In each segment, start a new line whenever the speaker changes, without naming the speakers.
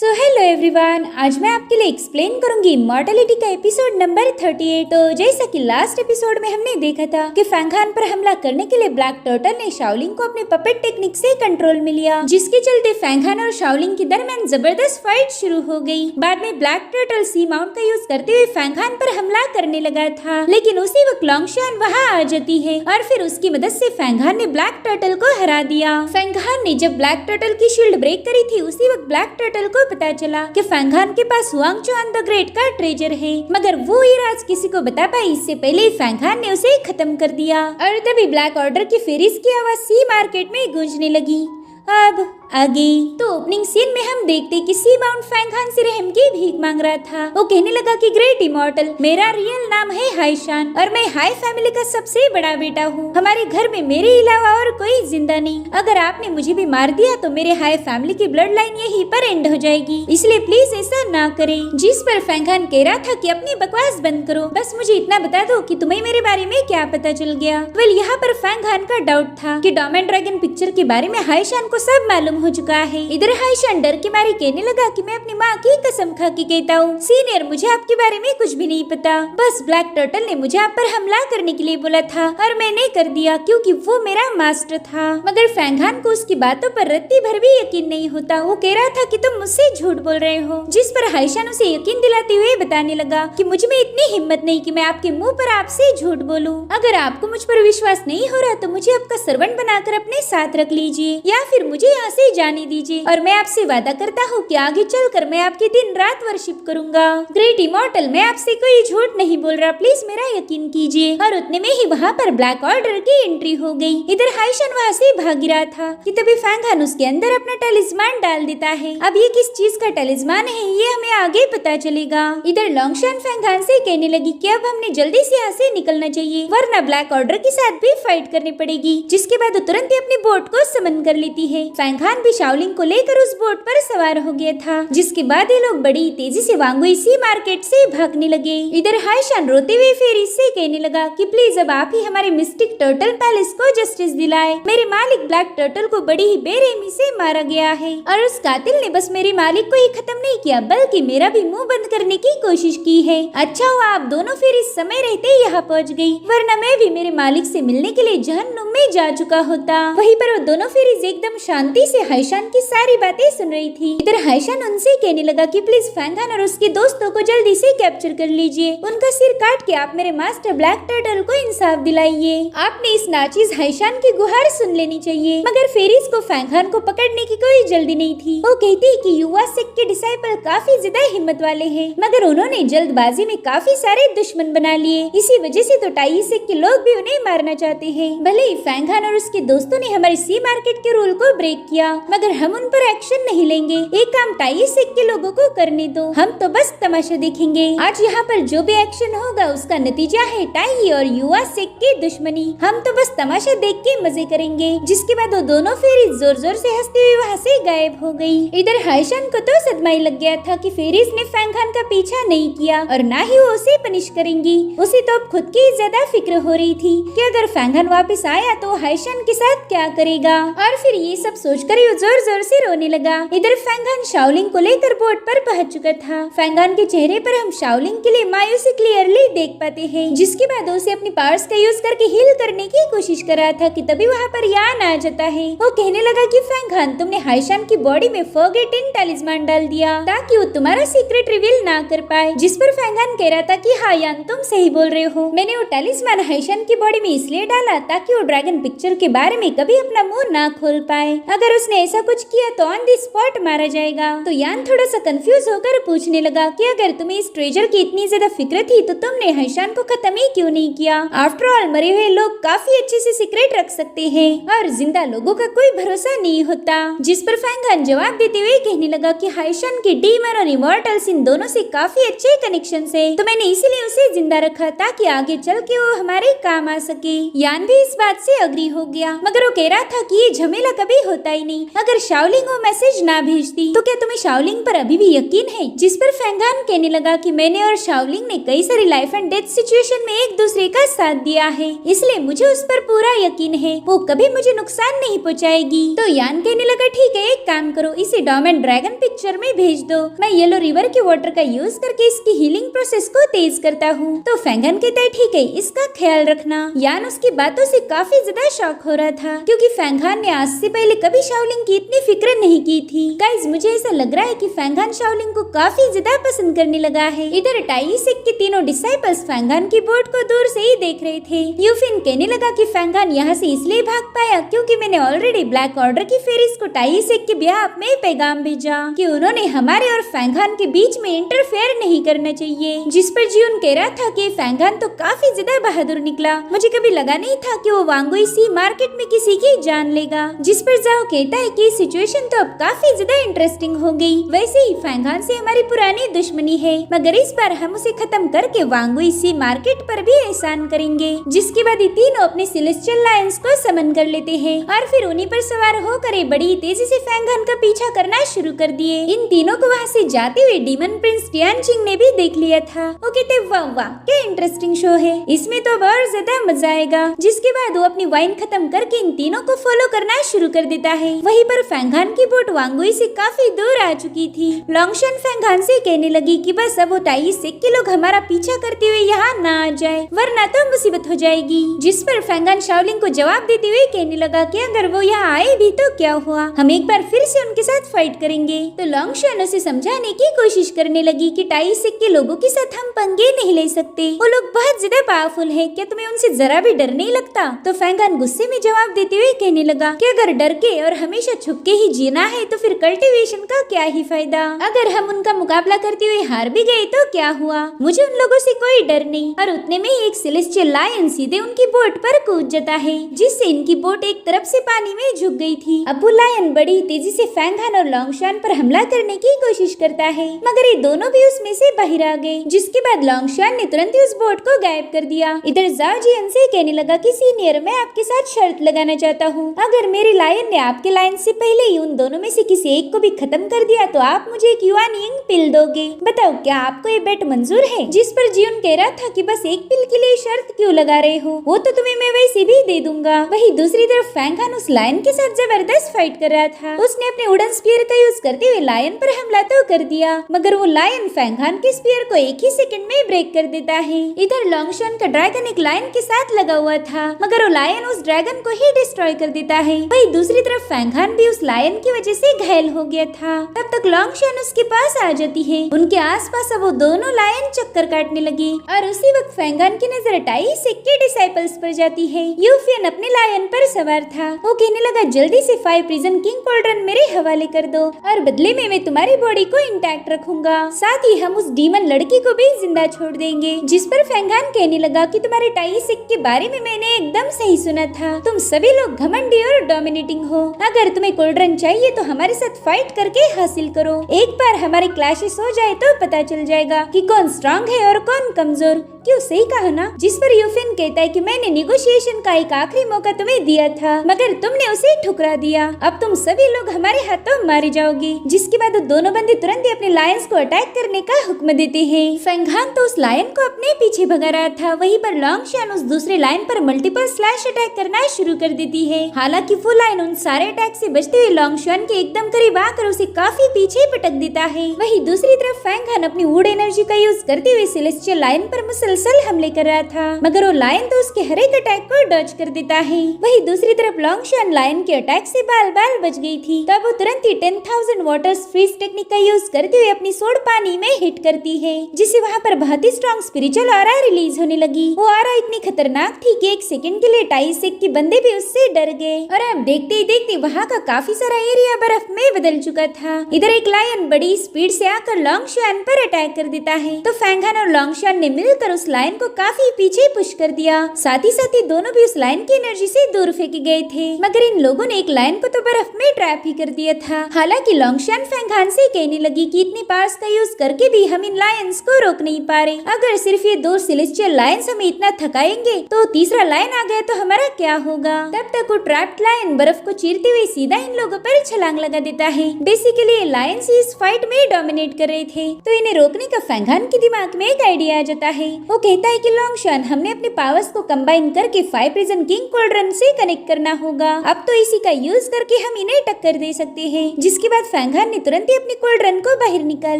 Hello everyone, आज मैं आपके लिए एक्सप्लेन करूंगी इमॉर्टलिटी का एपिसोड नंबर 38। तो जैसा कि लास्ट एपिसोड में हमने देखा था कि फैंग खान पर हमला करने के लिए ब्लैक टर्टल ने शाओलिंग को अपने पपेट टेक्निक से कंट्रोल में लिया, जिसके चलते फैंग खान और शाओलिंग के दरमियान जबरदस्त फाइट शुरू हो गई। बाद में ब्लैक टर्टल सी माउंट का यूज करते हुए फैंग खान पर हमला करने लगा था, लेकिन उसी वक्त लॉन्गशान वहाँ आ जाती है और फिर उसकी मदद से फैंग खान ने ब्लैक टर्टल को हरा दिया। फैंग खान ने जब ब्लैक टर्टल की शील्ड ब्रेक करी थी, उसी वक्त ब्लैक टर्टल को पता चला कि फैंग खान के पास हुआंग चुआन द ग्रेट का ट्रेजर है, मगर वो ये राज किसी को बता पाई इससे पहले ही फैंग खान ने उसे खत्म कर दिया। और तभी ब्लैक ऑर्डर की फेरिस की आवाज सी मार्केट में गूंजने लगी। अब आगे तो ओपनिंग सीन में हम देखते कि सी माउंट फैंग खान से रहम की भीख मांग रहा था। वो कहने लगा कि ग्रेट इमॉर्टल, मेरा रियल नाम है हाईशान और मैं हाई फैमिली का सबसे बड़ा बेटा हूँ। हमारे घर में मेरे अलावा और कोई जिंदा नहीं। अगर आपने मुझे भी मार दिया तो मेरे हाई फैमिली की ब्लड लाइन यहीं पर एंड हो जाएगी, इसलिए प्लीज ऐसा ना करे। जिस पर फैंग खान कह रहा था कि अपनी बकवास बंद करो, बस मुझे इतना बता दो कि तुम्हें मेरे बारे में क्या पता चल गया। वेल, यहाँ पर फैंग खान का डाउट था कि डॉम एंड ड्रैगन पिक्चर के बारे में हाईशान को सब मालूम हो चुका है। इधर हाईशान डर के मारे कहने लगा कि मैं अपनी माँ की कसम खा के कहता हूँ सीनियर, मुझे आपके बारे में कुछ भी नहीं पता। बस ब्लैक टर्टल ने मुझे आप पर हमला करने के लिए बोला था और मैंने कर दिया क्योंकि वो मेरा मास्टर था। मगर फैंग खान को उसकी बातों पर रत्ती भर भी यकीन नहीं होता। वो कह रहा था कि तुम मुझसे झूठ बोल रहे हो, जिस पर हाईशान उसे यकीन दिलाते हुए बताने लगा कि मुझ में इतनी हिम्मत नहीं कि मैं आपके मुँह पर आपसे झूठ बोलूँ। अगर आपको मुझ पर विश्वास नहीं हो रहा तो मुझे आपका सर्वेंट बनाकर अपने साथ रख लीजिए या फिर मुझे यहाँ से जाने दीजिए, और मैं आपसे वादा करता हूँ कि आगे चलकर मैं आपकी दिन रात वर्शिप करूंगा। ग्रेट इमॉर्टल, मैं आपसे कोई झूठ नहीं बोल रहा, प्लीज मेरा यकीन कीजिए। और उतने में ही वहाँ पर ब्लैक ऑर्डर की एंट्री हो गई। इधर हाईशान वहाँ से भाग रहा था कि तभी फैंग खान उसके अंदर अपना टैलिस्मान डाल देता है। अब ये किस चीज का टैलिस्मान है ये हमें आगे पता चलेगा। इधर लॉन्गशान फैंग खान से कहने लगी कि अब हमने जल्दी से यहाँ से निकलना चाहिए, वरना ब्लैक ऑर्डर के साथ भी फाइट करनी पड़ेगी। जिसके बाद वो तुरंत ही अपनी बोट को समन कर लेती है। फैंग खान भी शाओलिंग को लेकर उस बोट पर सवार हो गया था, जिसके बाद ये लोग बड़ी तेजी से वांगुई सी मार्केट से भागने लगे। इधर हाईशान रोते हुए फेरिस से कहने लगा कि प्लीज अब आप ही हमारे मिस्टिक टर्टल पैलेस को जस्टिस दिलाए। मेरे मालिक ब्लैक टर्टल को बड़ी ही बेरहमी से मारा गया है और उस कातिल ने बस मेरे मालिक को ही खत्म नहीं किया बल्कि मेरा भी मुंह बंद करने की कोशिश की है। अच्छा हुआ आप दोनों फिर इस समय रहते यहाँ पहुँच गई, वरना मैं भी मेरे मालिक से मिलने के लिए जहन्नुम में जा चुका होता। वहीं पर वो दोनों फेरीज एकदम शांति से हाईशान की सारी बातें सुन रही थी। इधर हाईशान उनसे कहने लगा कि प्लीज फैंग खान और उसके दोस्तों को जल्दी से कैप्चर कर लीजिए, उनका सिर काट के आप मेरे मास्टर ब्लैक टर्टल को इंसाफ दिलाइए। आपने इस नाचीज हाईशान की गुहार सुन लेनी चाहिए। मगर फेरीज को फैंग खान को पकड़ने की कोई जल्दी नहीं थी। वो कहती कि युवा सिख के डिसाइपल काफी ज्यादा हिम्मत वाले हैं, मगर उन्होंने जल्दबाजी में काफी सारे दुश्मन बना लिए, इसी वजह से तो टाई सिख के लोग भी उन्हें मारना चाहते हैं। भले ही फैंग खान और उसके दोस्तों ने हमारे सी मार्केट के रूल को ब्रेक किया, मगर हम उन पर एक्शन नहीं लेंगे। एक काम टाई सिख के लोगों को करने दो, हम तो बस तमाशा देखेंगे। आज यहाँ पर जो भी एक्शन होगा उसका नतीजा है टाई और युवा सिख की दुश्मनी। हम तो बस तमाशा देख के मजे करेंगे। जिसके बाद वो दोनों फेरीज जोर जोर से हंसते हुए वहाँ से गायब हो गई। इधर हाईशान को तो सदमा ही लग गया था कि फेरीज ने फैंग खान का पीछा नहीं किया और ना ही वो उसे पनिश करेंगी। उसे तो अब खुद की ज्यादा फिक्र हो रही थी कि अगर फैंग खान वापस आया तो हाईशान के साथ क्या करेगा, और फिर ये सब सोचकर वो जोर जोर से रोने लगा। इधर फैंग खान शाओलिंग को लेकर बोट पर पहुंच चुका था। फैंग खान के चेहरे पर हम शाओलिंग के लिए मायूसी क्लियरली देख पाते हैं, जिसके बाद उसे अपनी पावर्स का यूज करके हील करने की कोशिश कर रहा था कि तभी वहाँ पर यान आ जाता है। वो कहने लगा कि फैंग खान, तुमने हाईशान की बॉडी में फॉरगेटन टैलिस्मान डाल दिया ताकि वो तुम्हारा सीक्रेट रिवील ना कर पाए। जिस पर फैंग खान कह रहा था कि हाँ यान, तुम सही बोल रहे हो, मैंने वो टैलिस्मान हाईशान की बॉडी में इसलिए डाला ताकि वो ड्रैगन पिक्चर के बारे में कभी अपना मुंह ना खोल पाए। अगर उसने ऐसा कुछ किया तो ऑन द स्पॉट मारा जाएगा। तो यान थोड़ा सा कंफ्यूज होकर पूछने लगा कि अगर तुम्हें इस ट्रेजर की इतनी ज्यादा फिक्र थी तो तुमने हाईशान को खत्म ही क्यों नहीं किया। आफ्टर ऑल मरे हुए लोग काफी अच्छे से सीक्रेट रख सकते हैं और जिंदा लोगों का कोई भरोसा नहीं होता। जिस पर फैंग खान जवाब देते हुए कहने लगा कि हाईशान के डीमन और इमॉर्टल्स इन दोनों से काफी अच्छे कनेक्शन है, तो मैंने इसीलिए उसे जिंदा रखा ताकि आगे चल के वो हमारे काम आ सके। यान भी इस बात से अग्री हो गया, मगर वो कह रहा था कि ये झमेला कभी होता ही नहीं अगर शाओलिंग वो मैसेज ना भेजती तो क्या तुम्हें शाओलिंग पर अभी भी यकीन है? जिस पर फैंगान कहने लगा कि मैंने और शाओलिंग ने कई सारी लाइफ एंड डेथ सिचुएशन में एक दूसरे का साथ दिया है, इसलिए मुझे उस पर पूरा यकीन है, वो कभी मुझे नुकसान नहीं पहुँचाएगी। तो यान कहने लगा ठीक है, एक काम करो, इसे डॉम एंड ड्रैगन पिक्चर में भेज दो, मैं येलो रिवर के वाटर का यूज करके इसकी हीलिंग प्रोसेस को तेज करता हूँ। तो फैंगन कहता है ठीक है, इसका ख्याल रखना। यान उसकी बातों से काफी ज्यादा शॉक हो रहा था, क्योंकि फैंगान ने आज से पहले कभी शाओलिंग की इतनी फिक्र नहीं की थी। गाइस, मुझे ऐसा लग रहा है कि फैंगान शाओलिंग को काफी ज्यादा पसंद करने लगा है। इधर टाइसिक के तीनों डिसाइपल्स फैंगान की बोट को दूर से ही देख रहे थे। यूफिन कहने लगा कि फैंगान यहाँ से इसलिए भाग पाया क्योंकि मैंने ऑलरेडी ब्लैक ऑर्डर की फेरिस को टाइसिक के ब्याह में पैगाम भेजा कि उन्होंने हमारे और फैंगान के बीच में इंटरफेयर नहीं करना चाहिए। जिस पर जियोन कह रहा था कि फैंगान तो काफी ज्यादा बहादुर निकला, मुझे कभी लगा नहीं था कि वो वांगुई सी मार्केट में किसी की जान लेगा। जिस पर जाओ कहता है कि सिचुएशन तो अब काफी ज्यादा इंटरेस्टिंग हो गई। वैसे ही फैंगान से हमारी पुरानी दुश्मनी है, मगर इस बार हम उसे खत्म करके वांगुई सी मार्केट पर भी एहसान करेंगे। जिसके बाद ये तीनों अपने सेलेस्टियल लायंस को समन कर लेते हैं और फिर उन्हीं पर सवार होकर ये बड़ी तेजी से फैंगान का पीछा करना शुरू कर दिए। इन तीनों को वहाँ से जाते हुए डीमन प्रिंस टियानचिंग ने भी देख लिया था। वो कहते वाह वाह क्या इंटरेस्टिंग शो है, इसमें तो और ज्यादा मजा आएगा। जिसके बाद वो अपनी वाइन खत्म करके इन तीनों को फॉलो करना शुरू कर देता है। वहीं पर फैंगान की बोट वांगुई से काफी दूर आ चुकी थी। लॉन्गशन फैंगान से कहने लगी कि बस अब वो टाइसिक के लोग हमारा पीछा करते हुए यहाँ ना आ जाए, वरना तो मुसीबत हो जाएगी। जिस पर फैंगान शाओलिंग को जवाब देते हुए कहने लगा कि अगर वो यहाँ आए भी तो क्या हुआ, हम एक बार फिर से उनके साथ फाइट करेंगे। तो लॉन्गशन उसे समझाने की कोशिश करने लगी कि टाइसिक के लोगों के साथ हम पंगे नहीं ले सकते, वो लोग बहुत ज्यादा पावरफुल है, क्या तुम्हें उनसे जरा भी डर नहीं लगता? तो फैंगान गुस्से में जवाब देते हुए कहने लगा कि अगर डर के और हमेशा छुप के ही जीना है तो फिर कल्टीवेशन का क्या ही फायदा? अगर हम उनका मुकाबला करते हुए हार भी गए तो क्या हुआ? मुझे उन लोगों से कोई डर नहीं। और उतने में ही एक सेलेस्टियल लायन सीधे उनकी बोट पर कूद जाता है, जिससे इनकी बोट एक तरफ से पानी में झुक गई थी। अब वो लायन बड़ी तेजी से फैंगान और लॉन्गशान पर हमला करने की कोशिश करता है, मगर ये दोनों भी उसमें से बाहर आ गए। जिसके बाद लॉन्गशान ने तुरंत ही उस बोट को गायब कर दिया। इधर जाओ जियन से कहने लगा कि सीनियर, मैं आपके साथ शर्त लगाना चाहता हूँ, अगर मेरे लायन ने आपके लायन से पहले ही उन दोनों में से किसी एक को भी खत्म कर दिया तो आप मुझे एक युआन यिंग पिल दोगे। बताओ क्या आपको ये बेट मंजूर है? जिस पर जियन कह रहा था कि बस एक पिल के लिए शर्त क्यों लगा रहे हो, वो तो तुम्हें मैं वैसे भी दे दूंगा। वही दूसरी तरफ फैंगान उस लायन के साथ जबरदस्त फाइट कर रहा था। उसने अपने वुडन स्पीयर का यूज करते हुए लायन पर हमला तो कर दिया, मगर वो लायन फैंगान के स्पीयर को एक ही सेकंड में ब्रेक कर देता है। इधर लॉन्गशन का ड्रैगन एक लायन के साथ लगा हुआ था, मगर वो लायन उस ड्रैगन को ही डिस्ट्रॉय कर देता है। वही दूसरी तरफ फैंगान भी उस लायन की वजह से घायल हो गया था। तब तक लॉन्गशन उसके पास आ जाती है। उनके आसपास अब वो दोनों लायन चक्कर काटने लगी और उसी वक्त फैंगान की नजर टाइसिक के डिसाइपल्स पर जाती है। यूफियन अपने लायन पर सवार था। वो कहने लगा जल्दी से 5 प्रिजन किंग कोल्ड्रन मेरे हवाले कर दो और बदले में मैं तुम्हारी बॉडी को इंटैक्ट रखूंगा, साथ ही हम उस डीमन लड़की को भी जिंदा छोड़ देंगे। जिस पर फैंगान कहने लगा कि तुम्हारे टाइसिक के बारे में मैंने एकदम सही सुना था, तुम सभी लोग घमंडी और डोमिनेटिंग हो। अगर तुम्हें कोल्ड्रन चाहिए तो हमारे साथ फाइट करके हासिल करो। एक बार हमारे क्लैशेस हो जाए तो पता चल जाएगा कि कौन स्ट्रांग है और कौन कमजोर। क्यों, सही कहा ना? जिस पर यूफिन कहता है कि मैंने निगोशिएशन का एक आखिरी मौका तुम्हें दिया था, मगर तुमने उसे ठुकरा दिया। अब तुम सभी लोग हमारे हाथों मारे जाओगे। जिसके बाद दोनों बंदे तुरंत ही अपने लायंस को अटैक करने का हुक्म देते हैं। फैंगान तो उस लायन को अपने पीछे भगा रहा था, वहीं पर लॉन्गशान उस दूसरे लायन पर मल्टीपल स्लैश अटैक करना शुरू कर देती है। हालांकि वो लायन उन सारे अटैक से बचते हुए लॉन्गशान के एकदम करीब आकर उसे काफी पीछे पटक देता है। वहीं दूसरी तरफ फैंगान अपनी वुड एनर्जी का यूज करते हुए सेलेस्टियल लायन पर मुसलसल हमले कर रहा था, मगर वो लायन तो उसके हर एक अटैक को डॉज कर देता है। वहीं दूसरी तरफ लॉन्गशान लायन के अटैक से बाल बाल बच गई थी। तब वो तुरंत ही 10,000 वाटर्स फ्रीज टेक्निक का यूज करते हुए अपनी सोड पानी में हिट करती है, जिससे वहाँ पर बहुत ही स्ट्रॉन्ग स्पिरिचुअल ऑरा रिलीज होने लगी। वो ऑरा इतनी खतरनाक थी कि एक सेकंड के लिए टाइसिक के बंदे भी उससे डर गए और अब देखते ही देखते वहाँ का काफी सारा एरिया बर्फ में बदल चुका था। इधर एक लायन बड़ी स्पीड से आकर लॉन्गशान पर अटैक कर देता है, तो फैंगान और लॉन्गशान ने मिलकर उस लायन को काफी पीछे पुश कर दिया। साथ ही दोनों भी उस लायन की एनर्जी से दूर फेंके गए थे, मगर इन लोगों ने एक लायन को तो बर्फ में ट्रैप ही कर दिया था। हालांकि लोंगशान फैंगहान से कहने लगी कि इतनी पावर्स का यूज करके भी हम इन लायंस को रोक नहीं पा रहे। अगर सिर्फ ये 2 सेलेस्टियल लायंस हमें इतना थकाएंगे तो तीसरा लायन आ गया तो हमारा क्या होगा। तब तक वो ट्रैप्ड लायन बर्फ को चीरते हुए सीधा इन लोगों पर छलांग लगा देता है। बेसिकली ये लायंस इस फाइट में डोमिनेट कर रहे थे, तो इन्हें रोकने का फैंगहान के दिमाग में एक आइडिया आ जाता है। वो कहता है कि लोंगशान, हमने अपने पावर्स को कंबाइन करके 5 प्रिजन किंग कोल्ड्रन से कनेक्ट करना होगा। अब तो इसी का यूज करके हम इन्हें टक्कर दे सकते हैं। जिसके बाद फैंगहान ने तुरंत ही अपनी कोल्ड्रन को बाहर निकाल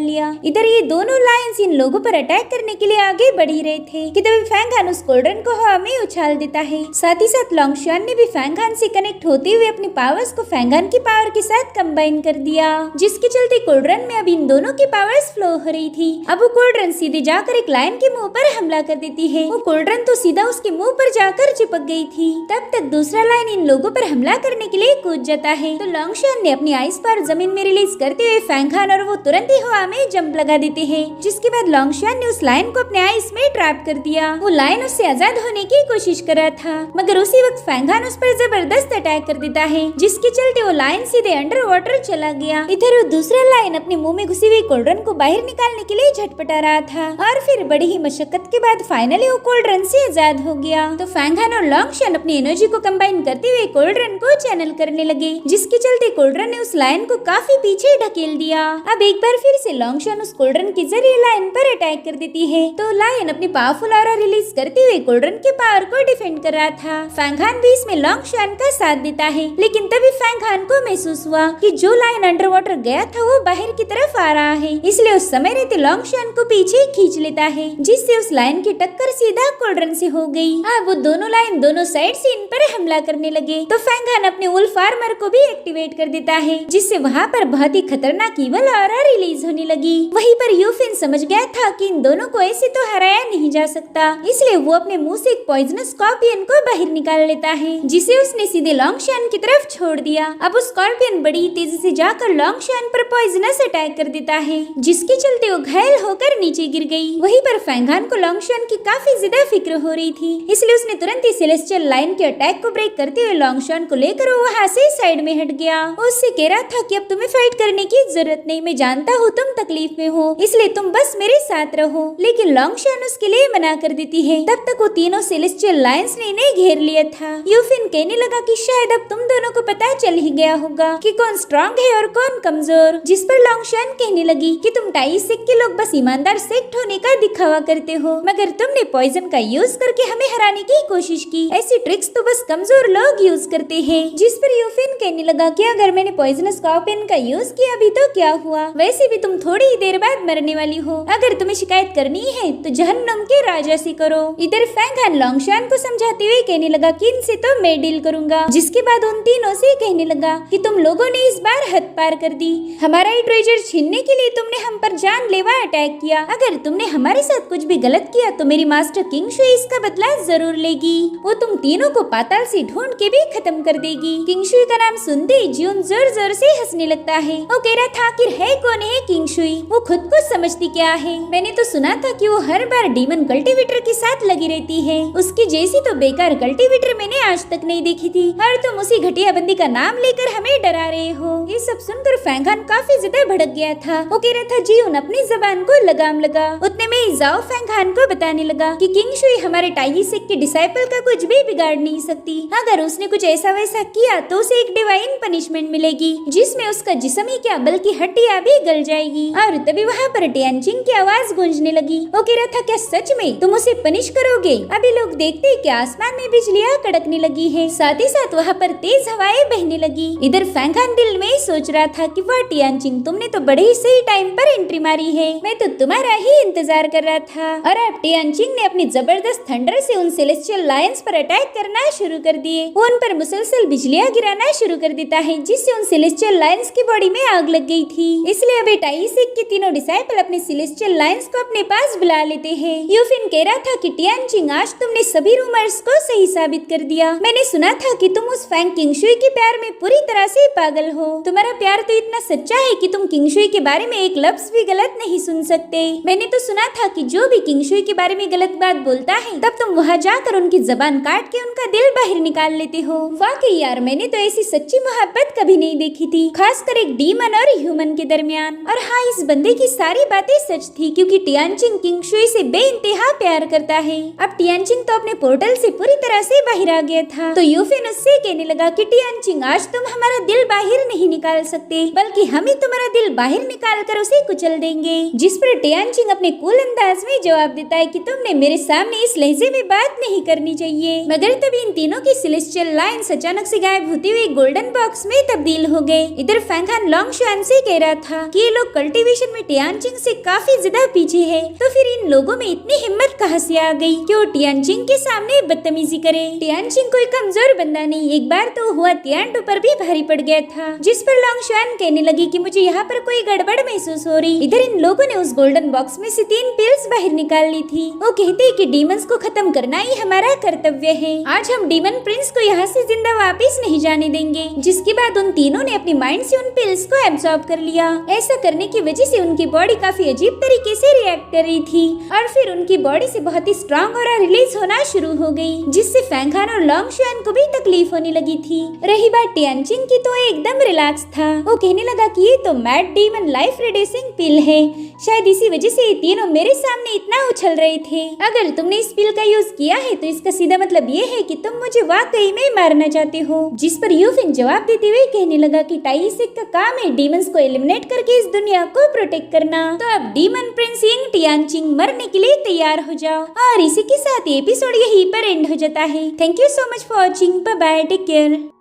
लिया। इधर ये दोनों लायंस इन लोगों पर अटैक करने के लिए आगे बढ़ ही रहे थे कि तभी फैंगहान उस कोल्ड्रन को हवा में उछाल देता है। साथ ही साथ लोंगशान ने भी फैंगहान से कनेक्ट होते हुए अपनी पावर्स को फैंगहान की पावर के साथ कंबाइन कर दिया, जिसके चलते कोल्ड्रन में अब इन दोनों की पावर्स फ्लो हो रही थी। अब वो कोल्ड्रन सीधे जाकर एक लायन के मुंह पर हमला कर देती है। वो कोल्ड्रन तो सीधा उसके मुंह पर जाकर चिपक गई थी। तब तक दूसरा लायन इन लोगों पर हमला करने के लिए कूद जाता है, तो लोंगशान ने अपनी आइस पावर जमीन में रिलीज करते हुए फैंगहान और वो तुरंत ही हवा में जंप लगा देते हैं। जिसके बाद लोंगशान ने उस लायन को अपने आइस में ट्रैप कर दिया। वो लायन उससे आजाद होने की कोशिश कर रहा था, मगर उसी वक्त फैंगहान उस पर जबरदस्त अटैक कर देता है, जिसके चलते वो लायन सीधे अंडर वाटर चला गया। इधर वो दूसरा लायन अपने मुंह में घुसी हुई कोल्ड्रन को बाहर निकालने के लिए झटपटा रहा था, और फिर बड़ी ही मशक्कत के बाद फाइनली वो कोल्ड्रन से आजाद हो गया। तो फैंगहान और लोंगशान अपनी एनर्जी को कंबाइन करते हुए कोल्ड्रन को चैनल करने लगे, जिसके चलते कोल्ड्रन ने उस लायन को काफी पीछे ढकेल दिया। अब एक बार फिर से लोंगशान उस कोल्ड्रन के जरिए लायन पर अटैक कर देती है, तो लायन अपनी पावरफुल ऑरा रिलीज करते हुए कोल्ड्रन के पावर को डिफेंड कर रहा था। फैंगहान भी इसमें लोंगशान का साथ देता है, लेकिन तभी फैंगहान को महसूस हुआ कि जो लायन अंडर वाटर गया था वो बाहर की तरफ आ रहा है, इसलिए उस समय रहते लोंगशान को पीछे खींच लेता है, जिससे उस लायन की टक्कर सीधा कोल्ड्रन से हो गई। अब वो दोनों लायन दोनों साइड से इन पर हमला करने लगे, तो फैंगहान अपने वुल्फ आर्मर को भी एक्टिवेट कर देता है, जिससे वहाँ पर बहुत ही खतरनाक ईवल ऑरा रिलीज होने लगी। वहीं पर यूफिन समझ गया था कि इन दोनों को ऐसे तो हराया नहीं जा सकता, इसलिए वो अपने मुंह से एक पॉइजनस स्कॉर्पियन को बाहर निकाल लेता है, जिसे उसने सीधे लोंगशान की तरफ छोड़ दिया। अब वो स्कॉर्पियन बड़ी तेजी से जाकर लोंगशान पर पॉइजनस अटैक कर देता है, जिसके चलते वो घायल होकर नीचे गिर गई। वहीं पर फैंगहान को लोंगशान की काफी ज्यादा फिक्र हो रही थी, इसलिए उसने तुरंत ही सेलेस्टियल लाइन के अटैक को ब्रेक करते हुए लोंगशान को लेकर वो वहाँ से साइड में हट गया। वो उससे कह रहा था कि अब तुम्हें फाइट करने की जरूरत नहीं, मैं जानता हूँ तुम तकलीफ में हो, इसलिए तुम बस मेरे साथ रहो। लेकिन लोंगशान उसके लिए मना कर देती है। तब तक वो तीनों सेलेस्टियल लायंस ने इन्हें घेर लिया था। यूफिन कहने लगा कि शायद अब तुम दोनों को पता चल ही गया होगा कि कौन स्ट्रॉन्ग है और कौन कमजोर। जिस पर लोंगशान कहने लगी कि तुम टाई सेक्ट के लोग बस ईमानदार सेक्ट होने का दिखावा करते हो, मगर तुमने पॉइजन का यूज करके हमें हराने की कोशिश की, ऐसी ट्रिक्स तो बस कमजोर लोग यूज करते हैं। जिस पर यूफिन कहने लगा कि अगर मैंने पॉइजनस स्कॉर्पियन का यूज किया भी तो क्या हुआ, वैसे भी तुम थोड़ी ही देर बाद मरने वाली हो, अगर तुम्हें शिकायत करनी है तो जहन्नुम के राजा से करो। इधर फैंगहान लोंगशान को समझाते हुए कहने लगा कि इनसे तो मैं डील करूंगा। जिसके बाद उन तीनों से कहने लगा कि तुम लोगों ने इस बार हद पार कर दी, हमारा ये ट्रेजर छीनने के लिए तुमने हम पर जानलेवा अटैक किया, अगर तुमने हमारे साथ कुछ भी गलत किया तो मेरी मास्टर किंग शुई इसका बदला जरूर लेगी। वो तुम तीनों को पाताल से ढूंढ के भी खत्म कर देगी। किंग शुई का नाम सुनते ही जियोन जोर जोर से हंसने लगता है। वो कह रहा था आखिर है कौन है किंग शुई, वो खुद को समझती क्या है, मैंने तो सुना था कि वो हर बार डीमन कल्टीवेटर के साथ लगी रहती है, उसकी जैसी तो बेकार कल्टीवेटर मैंने आज तक नहीं देखी थी, और तुम उसी घटिया बंदी का नाम लेकर हमें डरा रहे हो। ये सब सुनकर फैंगहान काफी ज्यादा भड़क गया था। वो कह रहा था जियोन अपनी जबान को लगाम लगा। उतने में इजाओ फैंगहान को बताने लगा कि किंग शुई हमारे टाई सेक्ट के डिसाइपल का कुछ भी बिगाड़ नहीं सकती, अगर उसने कुछ ऐसा वैसा किया तो उसे एक डिवाइन पनिशमेंट मिलेगी, जिसमें उसका जिस्म ही क्या बल्कि हड्डियां भी गल जाएगी। और तभी वहाँ पर टियानचिंग की आवाज गूंजने लगी। वो कह रहा था क्या सच में तुम उसे पनिश करोगे? अभी लोग देखते हैं कि आसमान में बिजलियां कड़कने लगी है, साथ ही साथ वहाँ पर तेज हवाएं बहने लगी। इधर फैंगहान दिल में सोच रहा था कि वाह टियानचिंग, तुमने तो बड़े ही सही टाइम पर एंट्री मारी है, मैं तो तुम्हारा ही इंतजार कर रहा था। और अब टियानचिंग ने अपनी जबरदस्त थंडर से उन सेलेस्टियल लायंस पर अटैक करना शुरू कर दिए। वो उन पर मुसलसल बिजलियां गिराना शुरू कर देता है, जिससे उन सेलेस्टियल लायंस की बॉडी में आग लग गई थी। इसलिए अभी टाई सेक्ट के तीनों डिसाइपल अपने सेलेस्टियल लायंस को अपने पास बुला लेते हैं। यूफिन कह रहा था कि टियानचिंग, आज तुमने सभी रूमर्स को सही साबित कर दिया। मैंने सुना था कि तुम उस फैंग किंग शुई के प्यार में पूरी तरह से पागल हो। तुम्हारा प्यार तो इतना सच्चा है कि तुम किंग शुई के बारे में एक लफ्ज भी गलत नहीं सुन सकते। मैंने तो सुना था कि जो भी किंग शुई किंगशुई के बारे में गलत बात बोलता है तब तुम वहाँ जाकर उनकी जबान काट के उनका दिल बाहर निकाल लेते हो। वाकई यार, मैंने तो ऐसी सच्ची मोहब्बत कभी नहीं देखी थी, खासकर एक डीमन और ह्यूमन के दरमियान। और हाँ, इस बंदे की सारी बातें सच थी क्योंकि टियानचिंग किंगशुई से बेइंतहा प्यार करता है। अब टियानचिंग तो अपने पोर्टल से पूरी तरह से बाहर आ गया था, तो यूफिन उससे कहने लगा कि टियानचिंग, आज तुम हमारा दिल बाहर नहीं निकाल सकते, बल्कि हम ही तुम्हारा दिल बाहर निकाल कर उसे कुचल देंगे। जिस पर टियानचिंग अपने कूल अंदाज में जवाब देता है कि तुमने मेरे सामने इस लहजे में बात नहीं करनी चाहिए। मगर तभी इन तीनों की सेलेस्टियल लाइन्स अचानक से गायब होते हुए गोल्डन बॉक्स में तब्दील हो गए। इधर फैंगहान लोंगशुआन से कह रहा था कि ये लोग कल्टीवेशन में टियानचिंग से काफी ज्यादा पीछे है, तो फिर इन लोगों में इतनी हिम्मत कहाँ से आ गई कि वो टियानचिंग के सामने बदतमीजी करे। टियानचिंग कोई कमजोर बंदा नहीं, एक बार तो हुआ तियानडू पर भी भारी पड़ गया था, जिस पर लोंगशुआन कहने लगी कि मुझे यहाँ पर कोई गड़बड़ महसूस हो रही। इधर इन लोगों ने उस गोल्डन बॉक्स में से 3 पिल्स बाहर निकाल ली थी। वो कहते हैं कि डीमंस को खत्म करना ही हमारा कर्तव्य है। आज हम डीमन प्रिंस को यहाँ से जिंदा वापस नहीं जाने देंगे। जिसके बाद उन तीनों ने अपनी माइंड से उन पिल्स को एब्सॉर्ब कर लिया। ऐसा करने की वजह से उनकी बॉडी काफी अजीब तरीके से रिएक्ट कर रही थी और फिर उनकी बॉडी से बहुत ही स्ट्रॉन्ग ऑरा रिलीज होना शुरू हो गई, जिससे फैंगहान और लोंगशुआन को भी तकलीफ होने लगी थी। रही बात टियानचिंग की, तो एकदम रिलैक्स था। वो कहने लगा कि ये तो मैड डीमन लाइफ रिड्यूसिंग पिल है, शायद इसी वजह से ये तीनों मेरे सामने इतना उछल रहे थे। अगर तुमने इस पिल का यूज किया है तो इसका सीधा मतलब ये है कि तुम मुझे वाकई में मारना चाहते हो। जिस पर यूफिन जवाब देते हुए कहने लगा कि टाइसिक का काम है डीमंस को एलिमिनेट करके इस दुनिया को प्रोटेक्ट करना, तो अब डीमन प्रिंस यिंग टियानचिंग मरने के लिए तैयार हो जाओ। और इसी के साथ ये एपिसोड यहीं पर एंड हो जाता है। Thank you so much for watching. Bye bye, take care.